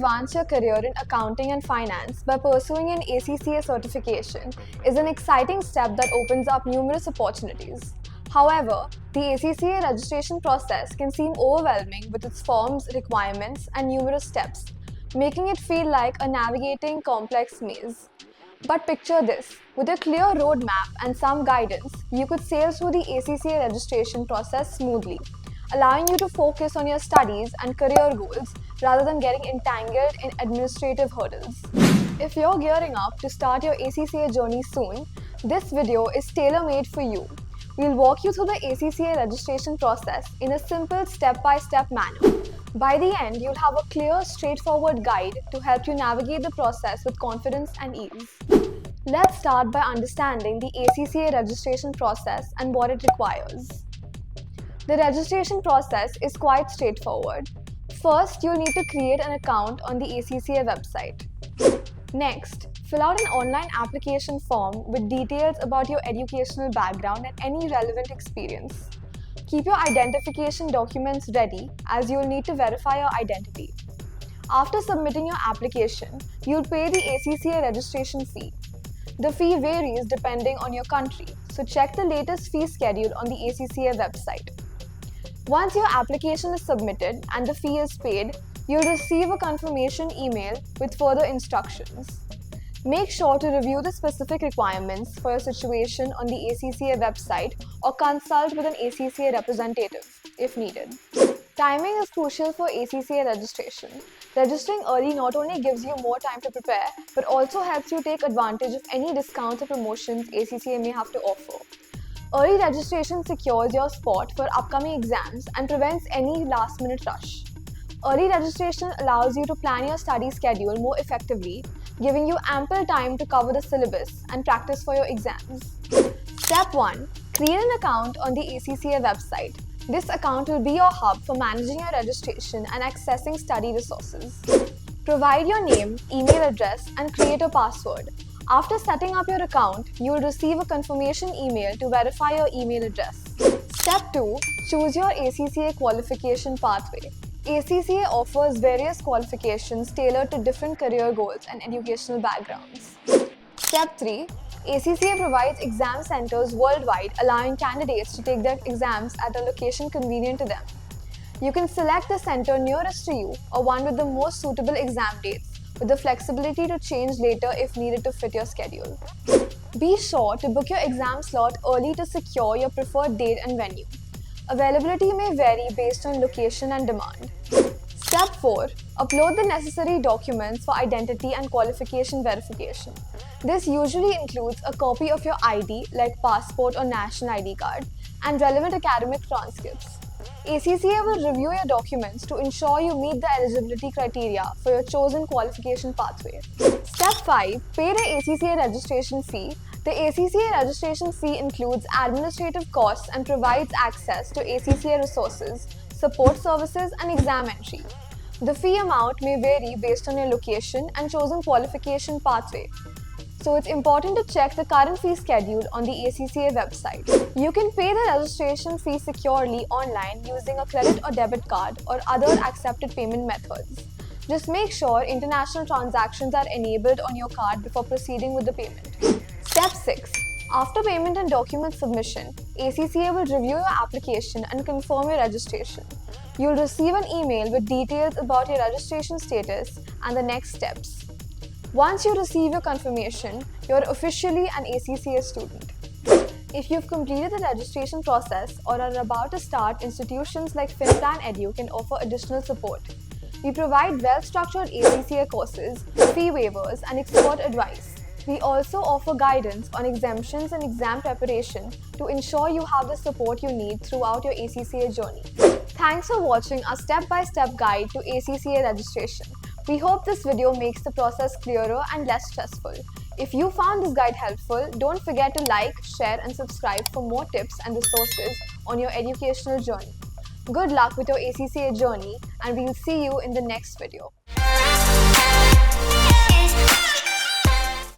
advance your career in accounting and finance by pursuing an ACCA certification is an exciting step that opens up numerous opportunities. However, the ACCA registration process can seem overwhelming with its forms, requirements, and numerous steps, making it feel like a navigating complex maze. But picture this, with a clear roadmap and some guidance, you could sail through the ACCA registration process smoothly, allowing you to focus on your studies and career goals rather than getting entangled in administrative hurdles. If you're gearing up to start your ACCA journey soon, this video is tailor-made for you. We'll walk you through the ACCA registration process in a simple step-by-step manner. By the end, you'll have a clear, straightforward guide to help you navigate the process with confidence and ease. Let's start by understanding the ACCA registration process and what it requires. The registration process is quite straightforward. First, you'll need to create an account on the ACCA website. Next, fill out an online application form with details about your educational background and any relevant experience. Keep your identification documents ready as you'll need to verify your identity. After submitting your application, you'll pay the ACCA registration fee. The fee varies depending on your country, so check the latest fee schedule on the ACCA website. Once your application is submitted and the fee is paid, you'll receive a confirmation email with further instructions. Make sure to review the specific requirements for your situation on the ACCA website or consult with an ACCA representative if needed. Timing is crucial for ACCA registration. Registering early not only gives you more time to prepare, but also helps you take advantage of any discounts or promotions ACCA may have to offer. Early registration secures your spot for upcoming exams and prevents any last-minute rush. Early registration allows you to plan your study schedule more effectively, giving you ample time to cover the syllabus and practice for your exams. Step 1. Create an account on the ACCA website. This account will be your hub for managing your registration and accessing study resources. Provide your name, email address, and create a password. After setting up your account, you will receive a confirmation email to verify your email address. Step 2. Choose your ACCA qualification pathway. ACCA offers various qualifications tailored to different career goals and educational backgrounds. Step 3. ACCA provides exam centers worldwide, allowing candidates to take their exams at a location convenient to them. You can select the center nearest to you or one with the most suitable exam dates, with the flexibility to change later if needed to fit your schedule. Be sure to book your exam slot early to secure your preferred date and venue. Availability may vary based on location and demand. Step 4. Upload the necessary documents for identity and qualification verification. This usually includes a copy of your ID like passport or national ID card and relevant academic transcripts. ACCA will review your documents to ensure you meet the eligibility criteria for your chosen qualification pathway. Step 5. Pay the ACCA registration fee. The ACCA registration fee includes administrative costs and provides access to ACCA resources, support services, and exam entry. The fee amount may vary based on your location and chosen qualification pathway, so it's important to check the current fee schedule on the ACCA website. You can pay the registration fee securely online using a credit or debit card or other accepted payment methods. Just make sure international transactions are enabled on your card before proceeding with the payment. Step 6. After payment and document submission, ACCA will review your application and confirm your registration. You'll receive an email with details about your registration status and the next steps. Once you receive your confirmation, you're officially an ACCA student. If you've completed the registration process or are about to start, institutions like Finplan Edu can offer additional support. We provide well-structured ACCA courses, fee waivers, and expert advice. We also offer guidance on exemptions and exam preparation to ensure you have the support you need throughout your ACCA journey. Thanks for watching our step-by-step guide to ACCA registration. We hope this video makes the process clearer and less stressful. If you found this guide helpful, don't forget to like, share, and subscribe for more tips and resources on your educational journey. Good luck with your ACCA journey, and we'll see you in the next video.